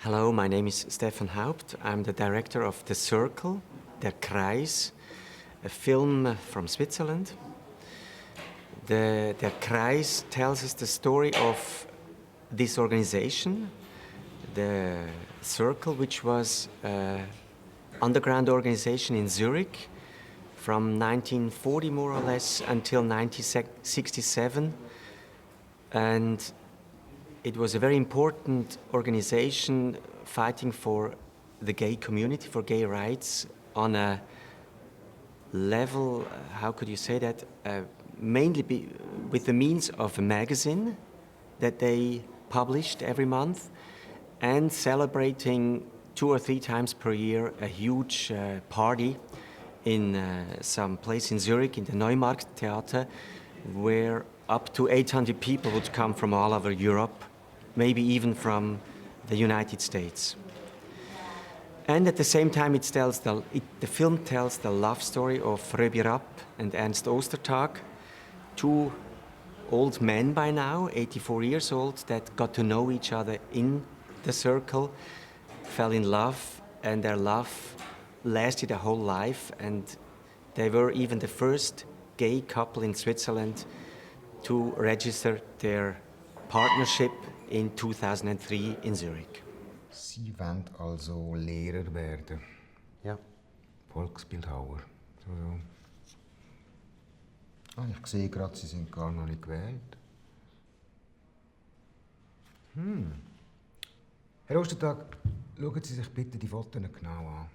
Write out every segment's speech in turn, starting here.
Hello, my name is Stefan Haupt. I'm the director of The Circle, Der Kreis, a film from Switzerland. Der Kreis tells us the story of this organization, the Circle, which was an underground organization in Zurich from 1940 more or less until 1967. And it was a very important organization fighting for the gay community, for gay rights on a level, how could you say that, mainly with the means of a magazine that they published every month and celebrating 2 or 3 times per year a huge party in some place in Zurich, in the Neumarkt theater, where up to 800 people would come from all over Europe, maybe even from the United States. And at the same time, the film tells the love story of Röbi Rapp and Ernst Ostertag, 2 old men by now, 84 years old, that got to know each other in the circle, fell in love, and their love lasted a whole life, and they were even the first gay couple in Switzerland to register their partnership in 2003 in Zurich. Sie wollen also Lehrer werden? Ja. Volksbildhauer? So. Ah, ich sehe gerade, Sie sind gar noch nicht gewählt. Herr Ostertag, schauen Sie sich bitte die Fotos genau an.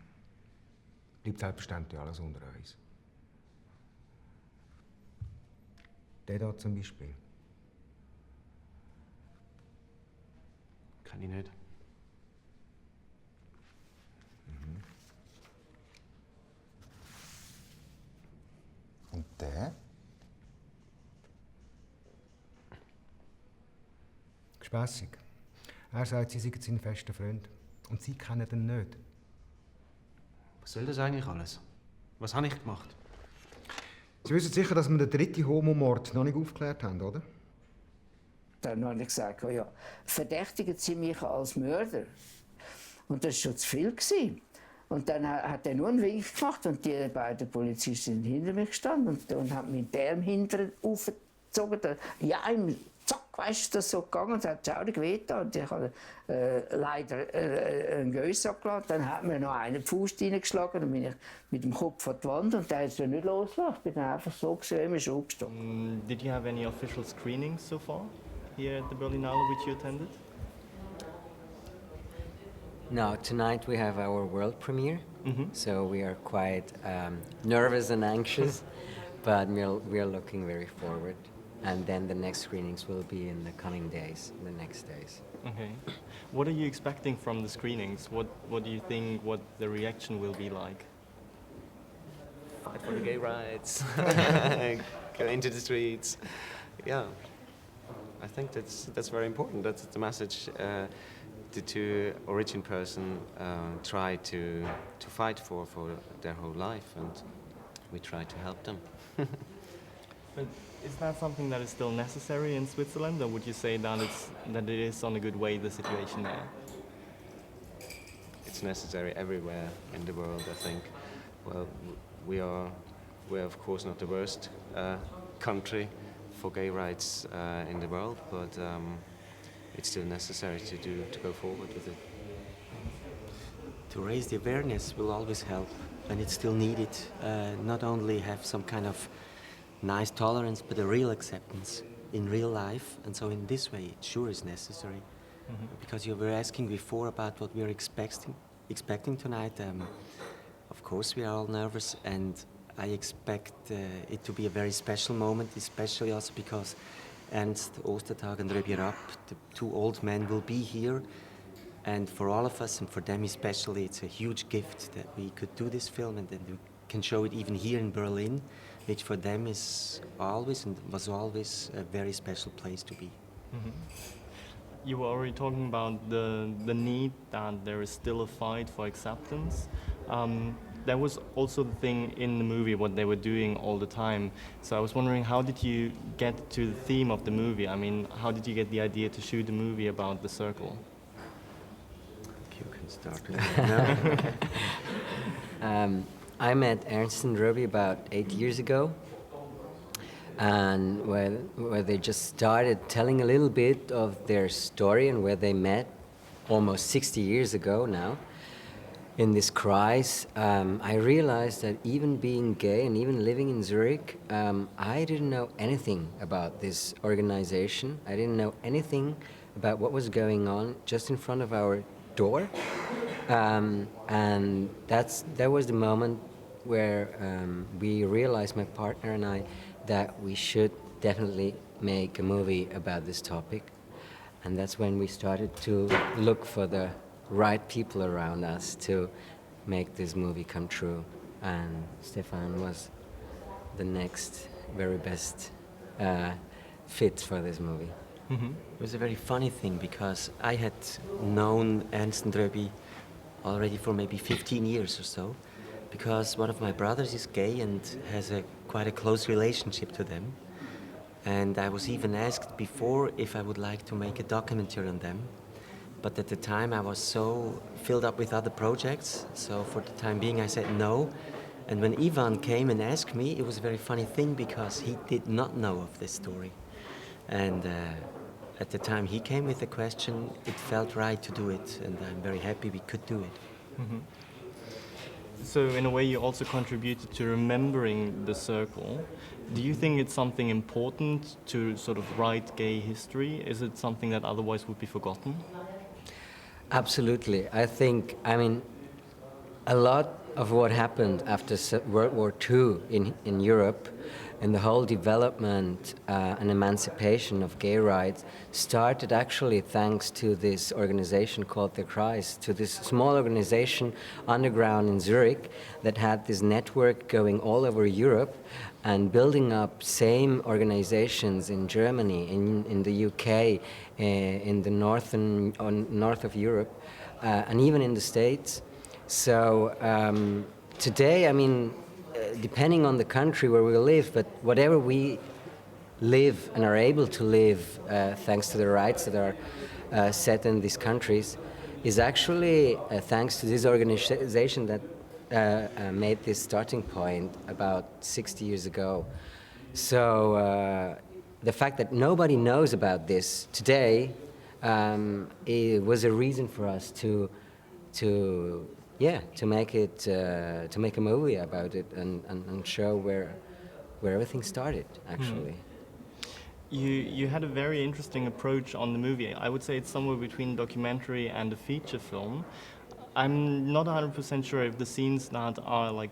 Bleibt selbstverständlich alles unter uns. Der da zum Beispiel. Kann ich nicht. Und der? Gespässig. Er sagt, Sie seien sein fester Freund. Und Sie kennen ihn nicht. Was soll das eigentlich alles? Was habe ich gemacht? Sie wissen sicher, dass wir den 3. Homomord noch nicht aufgeklärt haben, oder? Dann habe ich gesagt, oh ja, verdächtigen Sie mich als Mörder. Und das war schon zu viel gewesen. Und dann hat er nur einen Wink gemacht und die beiden Polizisten sind hinter mir gestanden und haben mit dem hinten aufgezogen. Ja, im Zack, weißt du, das so gegangen und es hat schaurig wehgetan. Und ich habe leider einen Göss abgeladen. Dann hat mir noch einen Fuß reingeschlagen und bin ich mit dem Kopf an die Wand und der ist ja nicht losgelassen. Ich bin einfach so gesehen, immer schon aufgestanden. Did you have any official screenings so far here at the Berlinale which you attended? No, tonight we have our world premiere, so we are quite nervous and anxious, but we are looking very forward. And then the next screenings will be in the coming days, the next days. Okay. What are you expecting from the screenings? What do you think what the reaction will be like? Fight for the gay rights. Go into the streets. Yeah. I think that's very important. That's the message. The 2 origin person try to fight for their whole life, and we try to help them. But is that something that is still necessary in Switzerland, or would you say that it is on a good way, the situation there? It's necessary everywhere in the world, I think. Well, we're of course not the worst country for gay rights in the world, but it's still necessary to go forward with it. To raise the awareness will always help, and it's still needed. Not only have some kind of nice tolerance, but a real acceptance in real life, and so in this way it sure is necessary. Because you were asking before about what we are expecting tonight. Of course we are all nervous, and I expect it to be a very special moment, especially also because Ernst Ostertag and Röbi Rapp, the 2 old men, will be here. And for all of us, and for them especially, it's a huge gift that we could do this film and that we can show it even here in Berlin, which for them is always and was always a very special place to be. You were already talking about the need that there is still a fight for acceptance. That was also the thing in the movie, what they were doing all the time. So I was wondering, how did you get to the theme of the movie? I mean, how did you get the idea to shoot a movie about the circle? can start with that. No? I met Ernst and Röbi about 8 years ago, and where they just started telling a little bit of their story and where they met almost 60 years ago now. In this Kreis, I realized that even being gay and even living in Zurich, I didn't know anything about this organization. I didn't know anything about what was going on just in front of our door. And that was the moment where we realized, my partner and I, that we should definitely make a movie about this topic. And that's when we started to look for the right people around us to make this movie come true. And Stefan was the next very best fit for this movie. Mm-hmm. It was a very funny thing because I had known Ernst and Röbi already for maybe 15 years or so, because one of my brothers is gay and has quite a close relationship to them. And I was even asked before if I would like to make a documentary on them. But at the time I was so filled up with other projects, so for the time being I said no. And when Ivan came and asked me, it was a very funny thing because he did not know of this story. And at the time he came with the question, it felt right to do it, and I'm very happy we could do it. Mm-hmm. So in a way you also contributed to remembering the circle. Do you think it's something important to sort of write gay history? Is it something that otherwise would be forgotten? Absolutely. I mean, a lot of what happened after World War II in Europe and the whole development and emancipation of gay rights started actually thanks to this organization called the Kreis, to this small organization underground in Zurich that had this network going all over Europe and building up same organizations in Germany, in the UK, in the north of Europe, and even in the States. So today, I mean, depending on the country where we live, but whatever we live and are able to live thanks to the rights that are set in these countries is actually thanks to this organization that made this starting point about 60 years ago. So the fact that nobody knows about this today, it was a reason for us to make a movie about it and show where everything started, actually. You had a very interesting approach on the movie. I would say it's somewhere between documentary and a feature film. I'm not 100% sure if the scenes that are like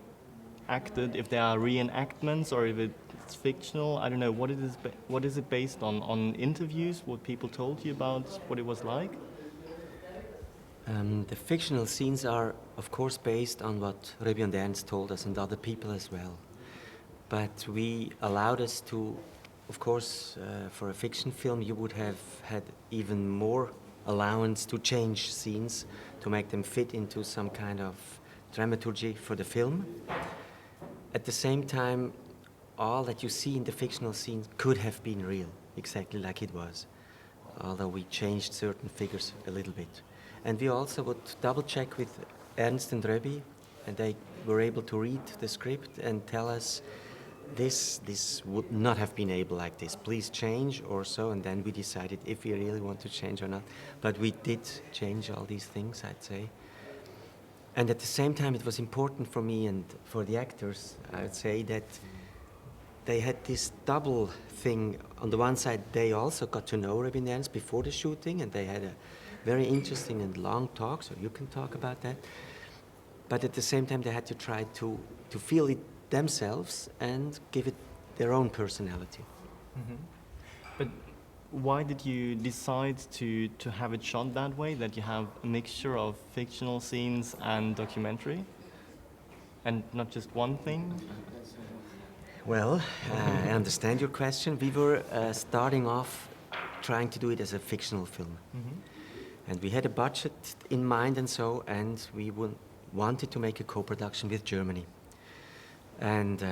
acted, if they are reenactments or if it's fictional. I don't know. What is it based on? On interviews? What people told you about what it was like? The fictional scenes are, of course, based on what Röbi and Ernst told us and other people as well. But we allowed us to, of course, for a fiction film, you would have had even more allowance to change scenes to make them fit into some kind of dramaturgy for the film. At the same time, all that you see in the fictional scenes could have been real, exactly like it was, although we changed certain figures a little bit. And we also would double-check with Ernst and Röbi, and they were able to read the script and tell us, this would not have been able like this, please change or so, and then we decided if we really want to change or not. But we did change all these things, I'd say. And at the same time, it was important for me and for the actors, I would say, that they had this double thing. On the one side, they also got to know Röbi and Ernst before the shooting, and they had a very interesting and long talk, so you can talk about that. But at the same time, they had to try to feel it themselves and give it their own personality. Mm-hmm. But why did you decide to have it shot that way, that you have a mixture of fictional scenes and documentary, and not just one thing? Well, I understand your question. We were starting off trying to do it as a fictional film. Mm-hmm. And we had a budget in mind and we wanted to make a co-production with Germany. And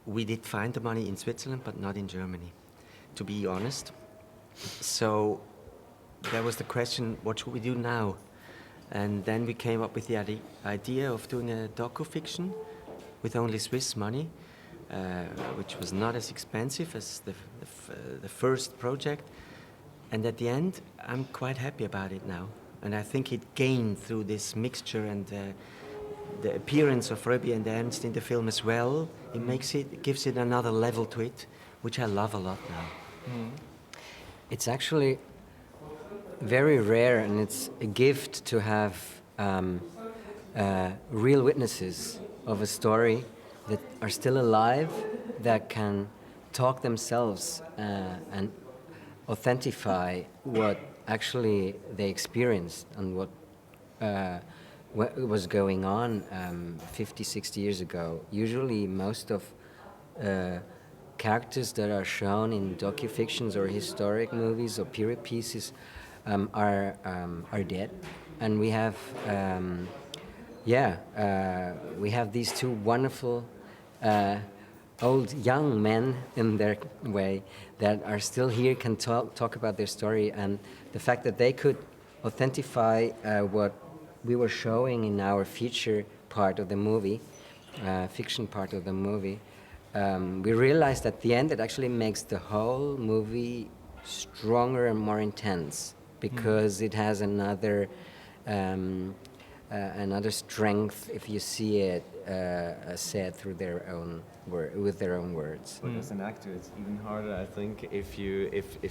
we did find the money in Switzerland, but not in Germany, to be honest. So there was the question, what should we do now? And then we came up with the idea of doing a docu-fiction with only Swiss money, which was not as expensive as the first project. And at the end, I'm quite happy about it now. And I think it gained through this mixture and the appearance of Röbi and Ernst in the film as well. It gives it another level to it, which I love a lot now. It's actually very rare, and it's a gift to have real witnesses of a story that are still alive, that can talk themselves and authentify what actually they experienced and what was going on 50, 60 years ago. Usually most of characters that are shown in docu-fictions or historic movies or period pieces are dead. And we have, we have these two wonderful old young men in their way that are still here, can talk about their story, and the fact that they could authentify what we were showing in our feature part of the movie, fiction part of the movie. We realized at the end it actually makes the whole movie stronger and more intense, because it has another strength if you see it said through their own with their own words. But as an actor, it's even harder, I think, if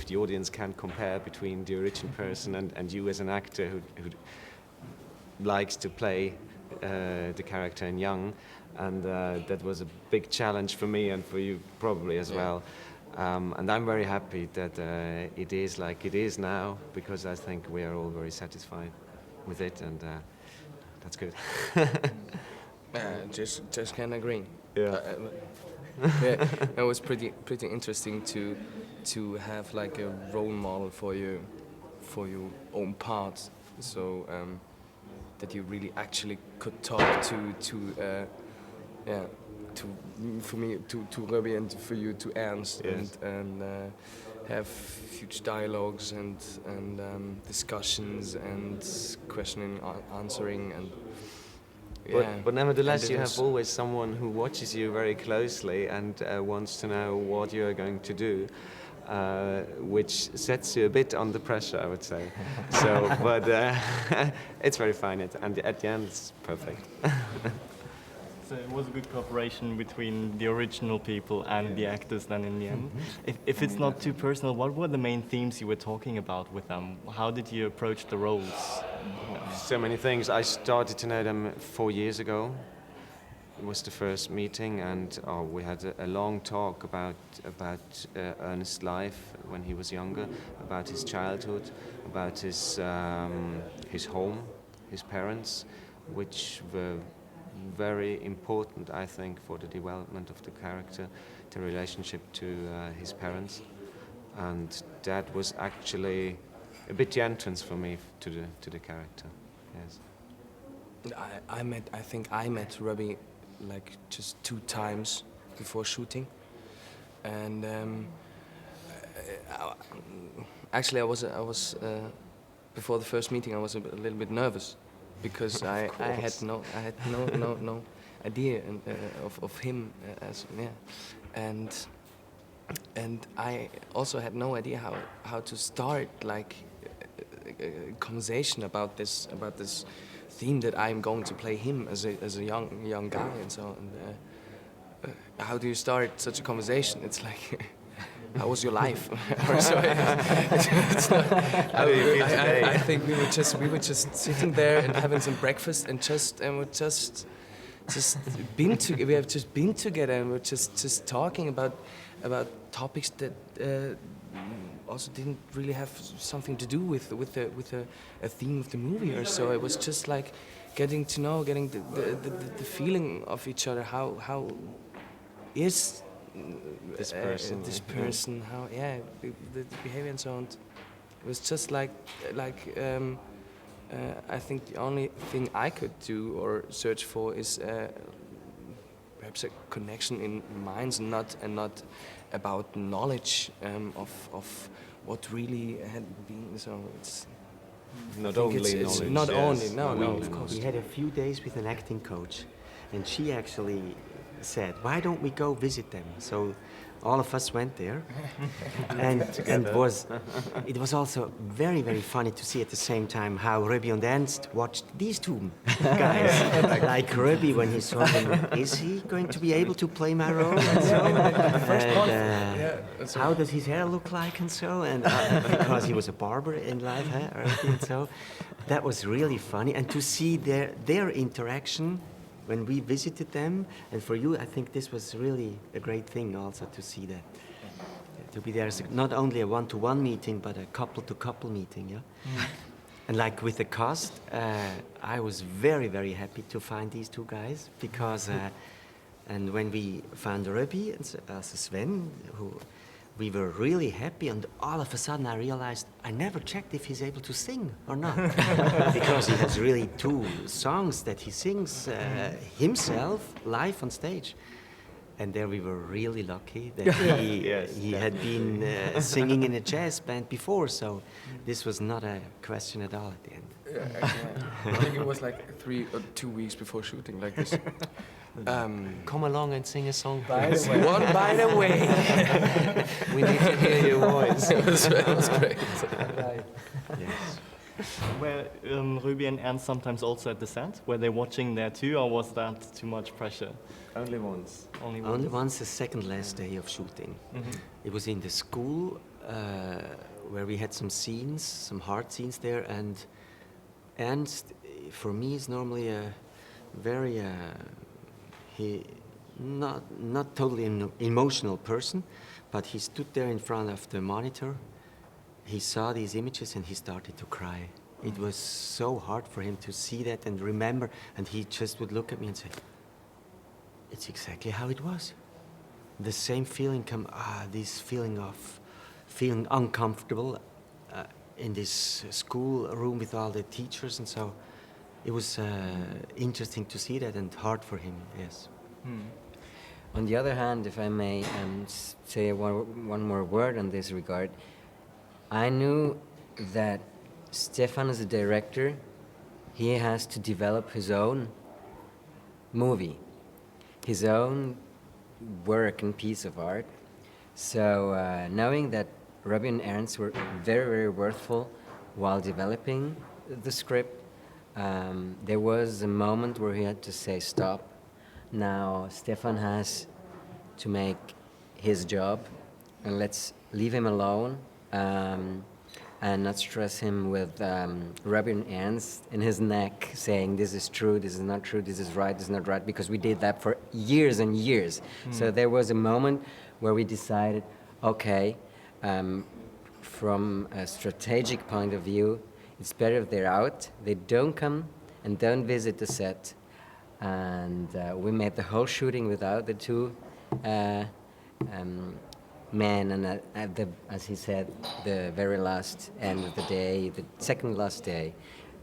the audience can't compare between the original person and you as an actor who likes to play the character in young, and that was a big challenge for me and for you probably as well. And I'm very happy that it is like it is now, because I think we are all very satisfied with it, and that's good. Just can agree. Yeah. It was pretty interesting to have like a role model for your own part, so that you really actually could talk to Röbi, and for you to Ernst, yes. and have huge dialogues and discussions and questioning, answering, and but nevertheless, you have always someone who watches you very closely and wants to know what you are going to do, which sets you a bit under pressure, I would say. So, but it's very fine, and at the end, it's perfect. So it was a good cooperation between the original people and the actors then in the end. If it's not too personal, what were the main themes you were talking about with them? How did you approach the roles? So many things. I started to know them 4 years ago. It was the first meeting, and we had a long talk about Ernest's life when he was younger, about his childhood, about his home, his parents, which were very important, I think, for the development of the character, the relationship to his parents, and that was actually a bit the entrance for me to the character. Yes. I think I met Röbi like just 2 times before shooting, and actually I was before the first meeting I was a little bit nervous, because I had no idea of him and I also had no idea how to start like a conversation about this theme that I'm going to play him as a young guy and so on. And, how do you start such a conversation? It's like, how was your life? Or so. It's not, How do you feel today? I think we were just sitting there and having some breakfast and we have just been together, and we're just talking about topics that also didn't really have something to do with a theme of the movie or so. It was just like getting to know, getting the feeling of each other. How is this person? How the behavior and so on. It was just like I think the only thing I could do or search for is perhaps a connection in minds, and not about knowledge of what really had been. So Not think only it's knowledge. not yes. only, no, Not no, only of course. We had a few days with an acting coach, and she actually said, "Why don't we go visit them?" So all of us went there, and it was also very, very funny to see at the same time how Röbi and Ernst watched these two guys. Like Röbi, when he saw him, is he going to be able to play my role? And so, and, how does his hair look like, and so, and because he was a barber in life, Röbi, and so, that was really funny, and to see their interaction when we visited them, and for you, I think this was really a great thing also to see that. To be there, not only a one-to-one meeting, but a couple-to-couple meeting, yeah? And like with the cast, I was very, very happy to find these two guys, because, and when we found Röbi and also Sven, we were really happy, and all of a sudden I realized I never checked if he's able to sing or not. Because he has really 2 songs that he sings himself live on stage. And there we were really lucky that he had been singing in a jazz band before, so this was not a question at all at the end. Yeah, actually, I think it was like 3 or 2 weeks before shooting, like this. Come along and sing a song. By the way, We need to hear your voice. it was great. Yes. Were Röbi and Ernst sometimes also at the set? Were they watching there too, or was that too much pressure? Only once. Only Only once? once, the second last day of shooting. It was in the school where we had some scenes, some hard scenes there, and Ernst, for me, is normally a very not totally an emotional person, but he stood there in front of the monitor. He saw these images and he started to cry. It was so hard for him to see that and remember, and he just would look at me and say, "It's exactly how it was." The same feeling this feeling of feeling uncomfortable in this school room with all the teachers, and so it was interesting to see that and hard for him, yes. On the other hand, if I may say one more word on this regard, I knew that Stefan, as a director, he has to develop his own movie, his own work and piece of art. So knowing that Röbi and Ernst were very, very worthful while developing the script, there was a moment where he had to say stop. Now Stefan has to make his job, and let's leave him alone and not stress him with Röbi and Ernst in his neck saying this is true, this is not true, this is right, this is not right, because we did that for years and years. So there was a moment where we decided, okay, from a strategic point of view, it's better if they're out, they don't come and don't visit the set. And we made the whole shooting without the 2 men, and as he said, the very last end of the day, the second last day,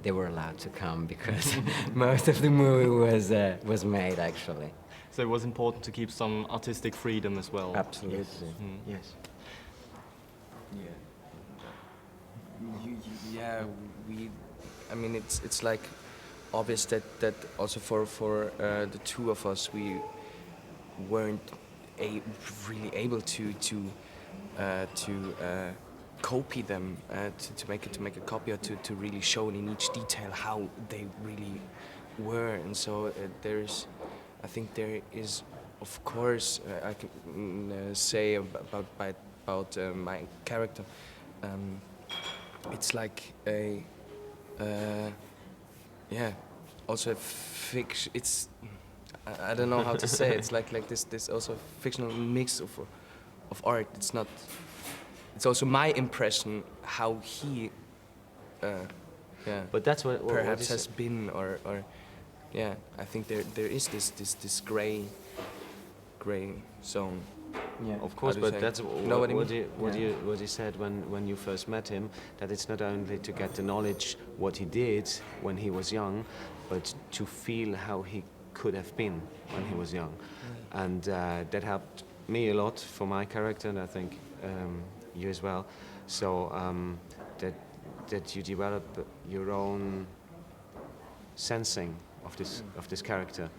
they were allowed to come because most of the movie was made actually. So it was important to keep some artistic freedom as well. Absolutely. Yes. Yeah, I mean, it's like obvious that also for the 2 of us, we weren't really able to copy them, to make a copy, or to really show in each detail how they really were. And so I think there is, of course, I can say about my character. It's like a also a fiction. It's I don't know how to say it. It's like this also fictional mix of art. It's not. It's also my impression how he But that's what perhaps has been or I think there is this gray zone. Yeah. Of course, How do you but say? that's Know what I what he said when you first met him, that it's not only to get the knowledge what he did when he was young, but to feel how he could have been when he was young. And that helped me a lot for my character, and I think you as well. So that that you develop your own sensing of this character,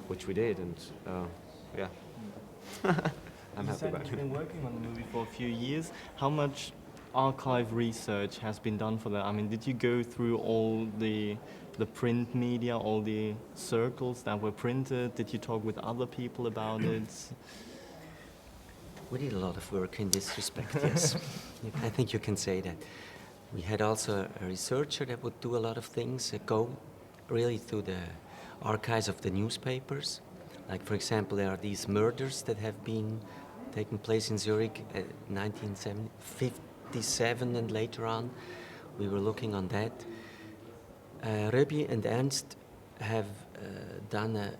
which we did, and yeah, I'm You happy said about you've it. been working on the movie for a few years. How much archive research has been done for that? I mean, did you go through all the print media, all the circles that were printed? Did you talk with other people about it? We did a lot of work in this respect, yes. I think you can say that. We had also a researcher that would do a lot of things, go really through the archives of the newspapers. Like, for example, there are these murders that have been taking place in Zurich in 1957 and later on. We were looking on that. Röbi and Ernst have done an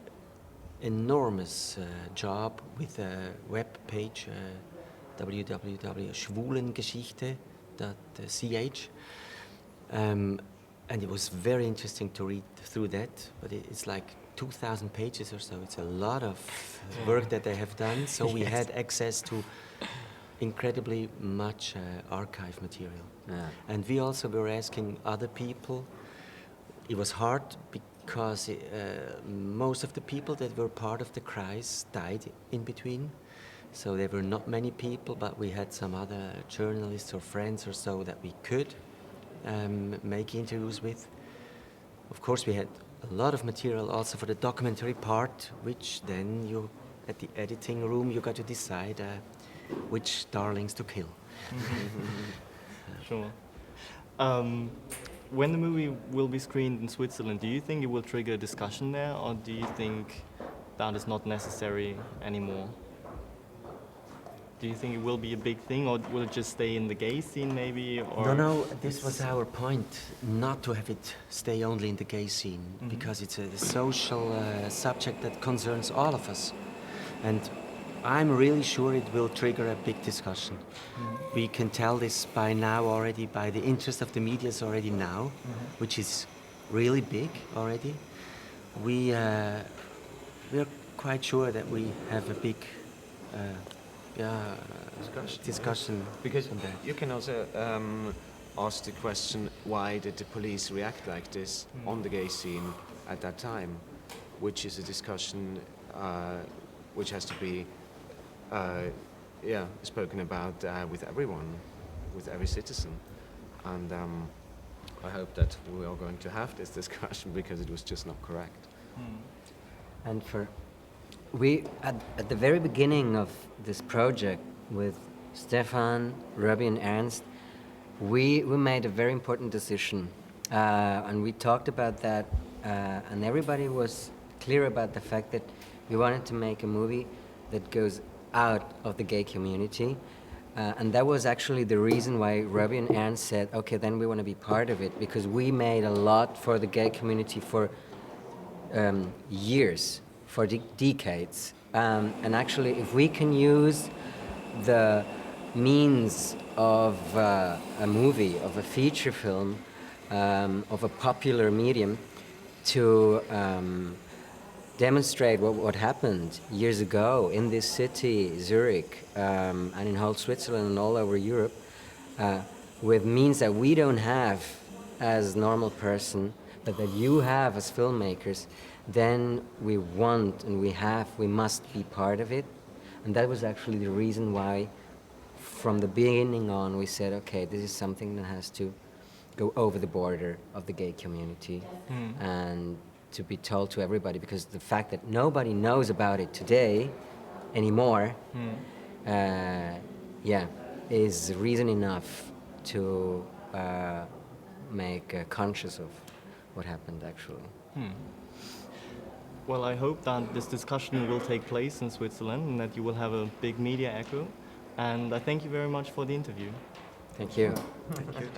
enormous job with a web page, www.schwulengeschichte.ch. And it was very interesting to read through that, but it's like 2,000 pages or so. It's a lot of work that they have done, so we had access to incredibly much archive material. Yeah. And we also were asking other people. It was hard because most of the people that were part of the Kreis died in between. So there were not many people, but we had some other journalists or friends or so that we could make interviews with. Of course, we had a lot of material also for the documentary part, which then you, at the editing room, you got to decide which darlings to kill. Sure. When the movie will be screened in Switzerland, do you think it will trigger a discussion there, or do you think that is not necessary anymore? Do you think it will be a big thing, or will it just stay in the gay scene maybe? Or No, this was our point, not to have it stay only in the gay scene, because it's a social subject that concerns all of us. And I'm really sure it will trigger a big discussion. We can tell this by now already, by the interest of the medias already now, which is really big already. We're quite sure that we have a big discussion Because on that. you can also ask the question, why did the police react like this on the gay scene at that time, which is a discussion which has to be spoken about with everyone, with every citizen. And I hope that we are going to have this discussion, because it was just not correct. And at the very beginning of this project with Stefan, Röbi and Ernst, we made a very important decision. And we talked about that, and everybody was clear about the fact that we wanted to make a movie that goes out of the gay community. And that was actually the reason why Röbi and Ernst said, okay, then we want to be part of it, because we made a lot for the gay community for years, for decades. And actually, if we can use the means of a movie, of a feature film, of a popular medium to demonstrate what happened years ago in this city, Zurich, and in whole Switzerland and all over Europe, with means that we don't have as normal person, but that you have as filmmakers, then we want and we must be part of it. And that was actually the reason why from the beginning on we said, okay, this is something that has to go over the border of the gay community and to be told to everybody, because the fact that nobody knows about it today anymore is reason enough to make conscious of what happened actually. Well, I hope that this discussion will take place in Switzerland and that you will have a big media echo. And I thank you very much for the interview. Thank you. Thank you.